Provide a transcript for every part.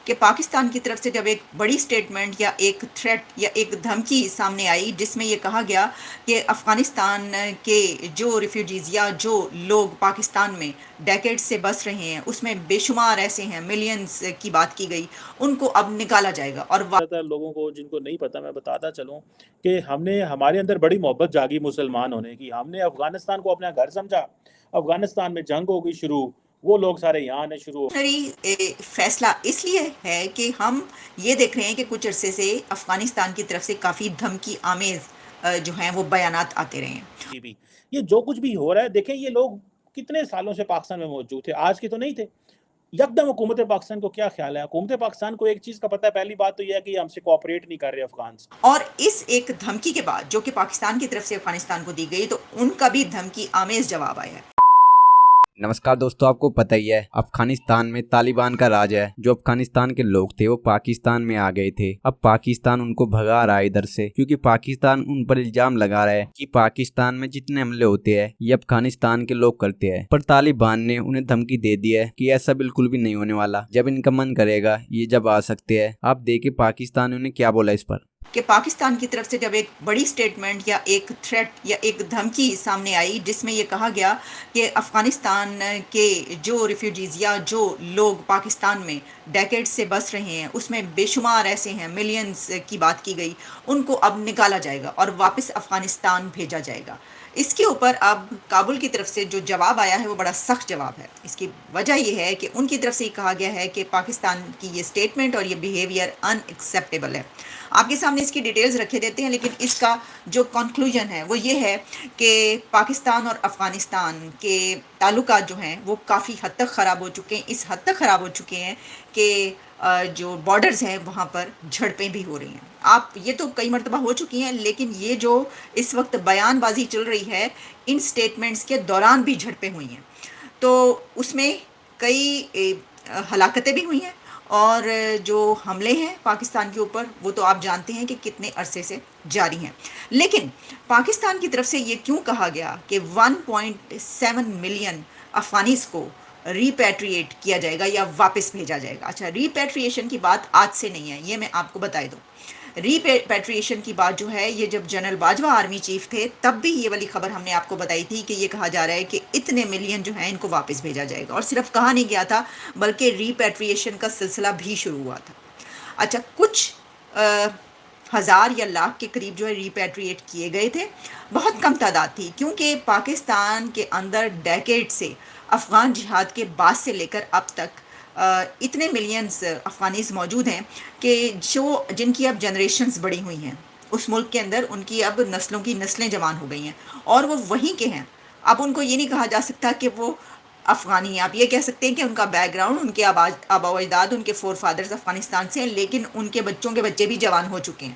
کہ پاکستان کی طرف سے جب ایک بڑی سٹیٹمنٹ یا ایک تھریٹ یا ایک دھمکی سامنے آئی جس میں یہ کہا گیا کہ افغانستان کے جو ریفیوجیز یا جو لوگ پاکستان میں ڈیکیڈ سے بس رہے ہیں اس میں بے شمار ایسے ہیں، ملینز کی بات کی گئی، ان کو اب نکالا جائے گا۔ اور لوگوں کو جن کو نہیں پتا میں بتاتا چلوں کہ ہمارے اندر بڑی محبت جاگی مسلمان ہونے کی۔ ہم نے افغانستان کو اپنا گھر سمجھا، افغانستان میں جنگ ہو گئی شروع، وہ لوگ سارے یہاں آنے شروع۔ فیصلہ اس لیے ہے کہ ہم یہ دیکھ رہے ہیں کہ کچھ عرصے سے افغانستان کی طرف سے کافی دھمکی آمیز جو ہیں وہ بیانات آتے رہے ہیں۔ یہ جو کچھ بھی ہو رہا ہے، دیکھیں یہ لوگ کتنے سالوں سے پاکستان میں موجود تھے، آج کے تو نہیں تھے۔ یکدم حکومت پاکستان کو کیا خیال ہے؟ حکومت پاکستان کو ایک چیز کا پتہ ہے، پہلی بات تو یہ ہے کہ یہ ہم سے کوآپریٹ نہیں کر رہے افغان سے۔ اور اس ایک دھمکی کے بعد جو کہ پاکستان کی طرف سے افغانستان کو دی گئی تو ان کا بھی دھمکی آمیز جواب آیا ہے۔ نمسکار دوستو، آپ کو پتہ ہی ہے افغانستان میں طالبان کا راج ہے۔ جو افغانستان کے لوگ تھے وہ پاکستان میں آ گئے تھے۔ اب پاکستان ان کو بھگا رہا ہے ادھر سے، کیونکہ پاکستان ان پر الزام لگا رہا ہے کہ پاکستان میں جتنے حملے ہوتے ہیں یہ افغانستان کے لوگ کرتے ہیں۔ پر طالبان نے انہیں دھمکی دے دی ہے کہ ایسا بالکل بھی نہیں ہونے والا، جب ان کا من کرے گا یہ جب آ سکتے ہیں۔ آپ دیکھیں پاکستان نے انہیں کیا بولا اس پر، کہ پاکستان کی طرف سے جب ایک بڑی سٹیٹمنٹ یا ایک تھریٹ یا ایک دھمکی سامنے آئی جس میں یہ کہا گیا کہ افغانستان کے جو ریفیوجیز یا جو لوگ پاکستان میں ڈیکیڈ سے بس رہے ہیں اس میں بے شمار ایسے ہیں، ملینز کی بات کی گئی، ان کو اب نکالا جائے گا اور واپس افغانستان بھیجا جائے گا۔ اس کے اوپر اب کابل کی طرف سے جو جواب آیا ہے وہ بڑا سخت جواب ہے۔ اس کی وجہ یہ ہے کہ ان کی طرف سے یہ کہا گیا ہے کہ پاکستان کی یہ سٹیٹمنٹ اور یہ بیہیویئر ان ایکسیپٹیبل ہے۔ آپ کے سامنے اس کی ڈیٹیلز رکھے دیتے ہیں، لیکن اس کا جو کنکلوژن ہے وہ یہ ہے کہ پاکستان اور افغانستان کے تعلقات جو ہیں وہ کافی حد تک خراب ہو چکے ہیں، اس حد تک خراب ہو چکے ہیں کہ جو بارڈرز ہیں وہاں پر جھڑپیں بھی ہو رہی ہیں۔ آپ یہ تو کئی مرتبہ ہو چکی ہیں، لیکن یہ جو اس وقت بیان بازی چل رہی ہے ان سٹیٹمنٹس کے دوران بھی جھڑپیں ہوئی ہیں، تو اس میں کئی ہلاکتیں بھی ہوئی ہیں، اور جو حملے ہیں پاکستان کے اوپر وہ تو آپ جانتے ہیں کہ کتنے عرصے سے جاری ہیں۔ لیکن پاکستان کی طرف سے یہ کیوں کہا گیا کہ 1.7 ملین افغانیز کو ریپیٹریٹ کیا جائے گا یا واپس بھیجا جائے گا؟ اچھا، ریپیٹریشن کی بات آج سے نہیں ہے، یہ میں آپ کو بتائی دوں۔ ریپیٹریشن کی بات جو ہے یہ جب جنرل باجوہ آرمی چیف تھے تب بھی یہ والی خبر ہم نے آپ کو بتائی تھی کہ یہ کہا جا رہا ہے کہ اتنے ملین جو ہیں ان کو واپس بھیجا جائے گا، اور صرف کہا نہیں گیا تھا بلکہ ریپیٹریشن کا سلسلہ بھی شروع ہوا تھا۔ اچھا، کچھ ہزار یا لاکھ کے قریب جو ہے ریپیٹریٹ کیے گئے تھے، بہت کم تعداد تھی، کیونکہ پاکستان کے اندر ڈیکیڈ سے افغان جہاد کے بعد سے لے کر اب تک اتنے ملینز افغانیز موجود ہیں کہ جن کی اب جنریشنز بڑی ہوئی ہیں اس ملک کے اندر، ان کی اب نسلوں کی نسلیں جوان ہو گئی ہیں اور وہ وہیں کے ہیں۔ اب ان کو یہ نہیں کہا جا سکتا کہ وہ افغانی ہیں، آپ یہ کہہ سکتے ہیں کہ ان کا بیک گراؤنڈ، ان کے آبا و اجداد، ان کے فور فادرز افغانستان سے ہیں، لیکن ان کے بچوں کے بچے بھی جوان ہو چکے ہیں۔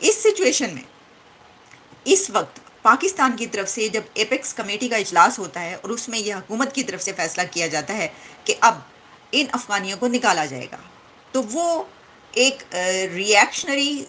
اس سچویشن میں اس وقت پاکستان کی طرف سے جب ایپیکس کمیٹی کا اجلاس ہوتا ہے اور اس میں یہ حکومت کی طرف سے فیصلہ کیا جاتا ہے کہ اب ان افغانیوں کو نکالا جائے گا، تو وہ ایک ریئیکشنری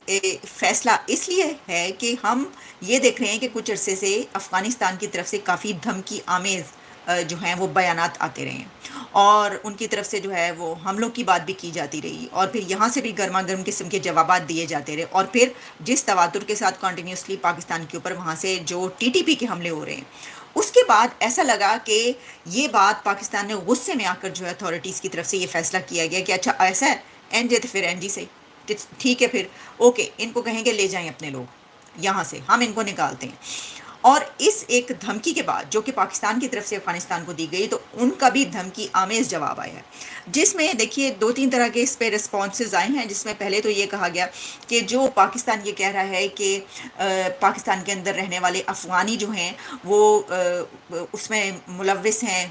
فیصلہ اس لیے ہے کہ ہم یہ دیکھ رہے ہیں کہ کچھ عرصے سے افغانستان کی طرف سے کافی دھمکی آمیز جو ہیں وہ بیانات آتے رہے ہیں، اور ان کی طرف سے جو ہے وہ حملوں کی بات بھی کی جاتی رہی، اور پھر یہاں سے بھی گرما گرم قسم کے جوابات دیے جاتے رہے، اور پھر جس تواتر کے ساتھ کنٹینیوسلی پاکستان کے اوپر وہاں سے جو ٹی ٹی پی کے حملے ہو رہے ہیں، اس کے بعد ایسا لگا کہ یہ بات پاکستان نے غصے میں آ کر جو ہے اتھارٹیز کی طرف سے یہ فیصلہ کیا گیا کہ اچھا ایسا ہے، این جے تو پھر این جی سے ٹھیک ہے، پھر اوکے، ان کو کہیں گے لے جائیں اپنے لوگ یہاں سے، ہم ان کو نکالتے ہیں۔ اور اس ایک دھمکی کے بعد جو کہ پاکستان کی طرف سے افغانستان کو دی گئی تو ان کا بھی دھمکی آمیز جواب آیا ہے، جس میں دیکھیے 2-3 طرح کے اس پہ رسپانسز آئے ہیں، جس میں پہلے تو یہ کہا گیا کہ جو پاکستان یہ کہہ رہا ہے کہ پاکستان کے اندر رہنے والے افغانی جو ہیں وہ اس میں ملوث ہیں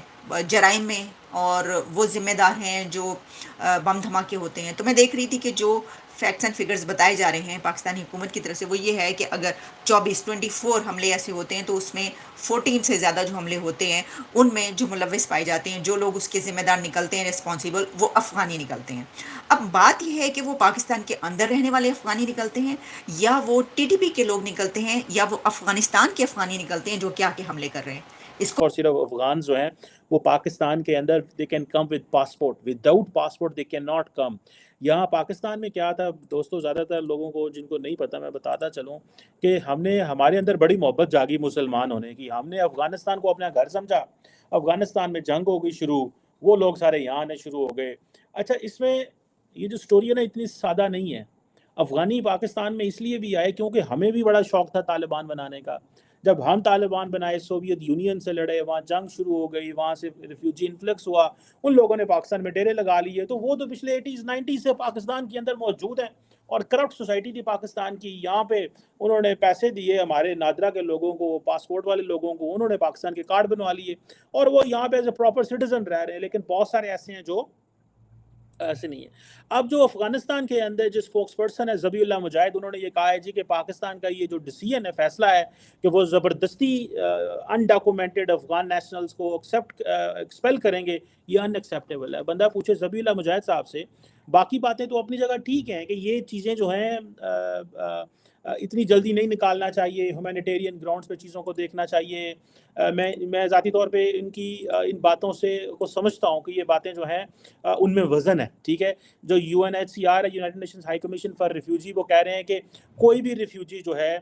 جرائم میں، اور وہ ذمہ دار ہیں جو بم دھماکے ہوتے ہیں۔ تو میں دیکھ رہی تھی کہ جو فیکٹس اینڈ فگرز بتائے جا رہے ہیں پاکستانی حکومت کی طرف سے وہ یہ ہے کہ اگر 24 حملے ایسے ہوتے ہیں تو اس میں 14 سے زیادہ جو حملے ہوتے ہیں ان میں جو ملوث پائے جاتے ہیں، جو لوگ اس کے ذمہ دار نکلتے ہیں، ریسپانسیبل، وہ افغانی نکلتے ہیں۔ اب بات یہ ہے کہ وہ پاکستان کے اندر رہنے والے افغانی نکلتے ہیں یا وہ ٹی ٹی پی کے لوگ نکلتے ہیں یا وہ افغانستان کے افغانی نکلتے ہیں جو کیا کے حملے کر رہے ہیں۔ اس کو اور صرف افغان جو ہیں وہ پاکستان کے اندر they can come with passport, without passport they can not come. یہاں پاکستان میں کیا تھا دوستوں، زیادہ تر لوگوں کو جن کو نہیں پتہ میں بتاتا چلوں کہ ہمارے اندر بڑی محبت جاگی مسلمان ہونے کی. ہم نے افغانستان کو اپنا گھر سمجھا، افغانستان میں جنگ ہو گئی شروع، وہ لوگ سارے یہاں آنے شروع ہو گئے. اچھا، اس میں یہ جو سٹوری ہے نا اتنی سادہ نہیں ہے. افغانی پاکستان میں اس لیے بھی آئے کیونکہ ہمیں بھی بڑا شوق تھا طالبان بنانے کا. جب ہم طالبان بنائے، سوویت یونین سے لڑے، وہاں جنگ شروع ہو گئی، وہاں سے ریفیوجی انفلکس ہوا، ان لوگوں نے پاکستان میں ڈیرے لگا لیے. تو وہ تو پچھلے 80s 90s سے پاکستان کے اندر موجود ہیں، اور کرپٹ سوسائٹی تھی پاکستان کی. یہاں پہ انہوں نے پیسے دیے ہمارے نادرا کے لوگوں کو، پاسپورٹ والے لوگوں کو، انہوں نے پاکستان کے کارڈ بنوا لیے اور وہ یہاں پہ ایز اے پراپر سٹیزن رہ رہے ہیں. لیکن بہت سارے ایسے ہیں جو ایسے نہیں ہے. اب جو افغانستان کے اندر جو اسپوکس پرسن ہے ذبیح اللہ مجاہد، انہوں نے یہ کہا ہے جی کہ پاکستان کا یہ جو ڈیسیژن ہے، فیصلہ ہے کہ وہ زبردستی انڈاکومنٹڈ افغان نیشنلز کو ایکسپیل کریں گے، یہ ان ایکسیپٹیبل ہے. بندہ پوچھے ذبیح اللہ مجاہد صاحب سے، باقی باتیں تو اپنی جگہ ٹھیک ہیں کہ یہ چیزیں جو ہیں اتنی جلدی نہیں نکالنا چاہیے، ہیومینیٹیرین گراؤنڈز پہ چیزوں کو دیکھنا چاہیے. میں ذاتی طور پہ ان باتوں سے کو سمجھتا ہوں کہ یہ باتیں جو ہیں ان میں وزن ہے. ٹھیک ہے، جو UNHCR ہے، United nations high commission for refugee, وہ کہہ رہے ہیں کہ کوئی بھی ریفیوجی جو ہے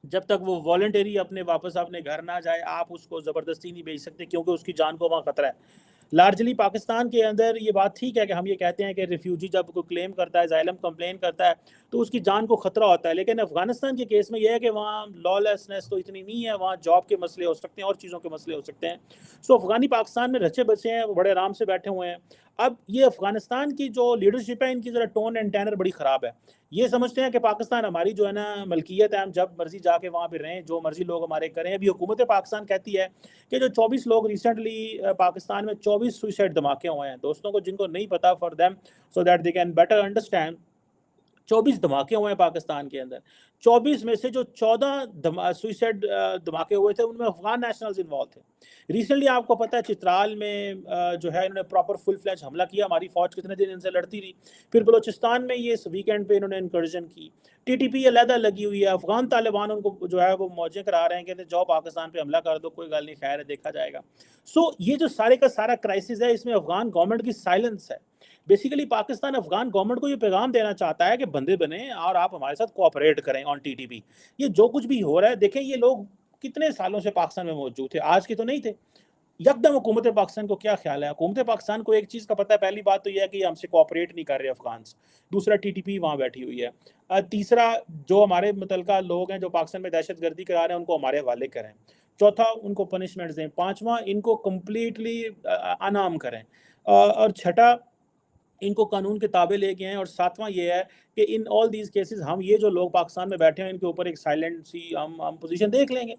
جب تک وہ والنٹری واپس اپنے گھر نہ جائے، آپ اس کو زبردستی نہیں بھیج سکتے کیونکہ اس کی جان کو وہاں خطرہ ہے. لارجلی پاکستان کے اندر یہ بات ٹھیک ہے کہ ہم یہ کہتے ہیں کہ ریفیوجی جب کوئی کلیم کرتا ہے، زائلم کمپلین کرتا ہے تو اس کی جان کو خطرہ ہوتا ہے. لیکن افغانستان کے کیس میں یہ ہے کہ وہاں لا لیسنس تو اتنی نہیں ہے، وہاں جاب کے مسئلے ہو سکتے ہیں اور چیزوں کے مسئلے ہو سکتے ہیں. سو افغانی پاکستان میں رچے بچے ہیں، وہ بڑے آرام سے بیٹھے ہوئے ہیں. اب یہ افغانستان کی جو لیڈرشپ ہے، ان کی ذرا ٹون اینڈ ٹینر بڑی خراب ہے. یہ سمجھتے ہیں کہ پاکستان ہماری جو ہے نا ملکیت ہے، ہم جب مرضی جا کے وہاں پہ رہیں، جو مرضی لوگ ہمارے کریں. ابھی حکومت پاکستان کہتی ہے کہ جو 24 لوگ ریسنٹلی پاکستان میں 24 سوئسائڈ دھماکے ہوئے ہیں، دوستوں کو جن کو نہیں پتا، for them so that they can better understand, 24 دھماکے ہوئے ہیں پاکستان کے اندر. 24 میں سے جو 14 سوئسائڈ دھماکے ہوئے تھے ان میں افغان نیشنلز انوالو تھے. ریسنٹلی آپ کو پتہ ہے چترال میں جو ہے انہوں نے پراپر فل فلیج حملہ کیا، ہماری فوج کتنے دن ان سے لڑتی رہی. پھر بلوچستان میں یہ اس ویکینڈ پہ انہوں نے انکرجن کی. TTP علیحدہ لگی ہوئی ہے، افغان طالبان ان کو جو ہے وہ موجیں کرا رہے ہیں، کہتے ہیں جاؤ پاکستان پہ حملہ کر دو، کوئی گل نہیں، خیر ہے، دیکھا جائے گا. سو یہ جو سارے کا سارا کرائسس ہے، اس میں افغان گورنمنٹ کی سائلنس ہے. بیسیکلی پاکستان افغان گورنمنٹ کو یہ پیغام دینا چاہتا ہے کہ بندے بنیں اور آپ ہمارے ساتھ کوآپریٹ کریں آن TTP. یہ جو کچھ بھی ہو رہا ہے، دیکھیں یہ لوگ کتنے سالوں سے پاکستان میں موجود تھے، آج کے تو نہیں تھے. یکدم حکومت پاکستان کو کیا خیال ہے؟ حکومت پاکستان کو ایک چیز کا پتہ ہے، پہلی بات تو یہ ہے کہ یہ ہم سے کوآپریٹ نہیں کر رہے افغانس. دوسرا TTP وہاں بیٹھی ہوئی ہے. تیسرا جو ہمارے متعلقہ لوگ ہیں جو پاکستان میں دہشت گردی کرا رہے ہیں ان کو ہمارے حوالے کریں. چوتھا ان کو پنشمنٹس دیں. پانچواں ان کو کمپلیٹلی انعام کریں. اور چھٹا ان کو قانون کے تابع لے کے ہیں. اور ساتواں یہ ہے کہ ان آل دیز کیسز ہم یہ جو لوگ پاکستان میں بیٹھے ہیں ان کے اوپر ایک سائلنٹ سی ہم پوزیشن دیکھ لیں گے.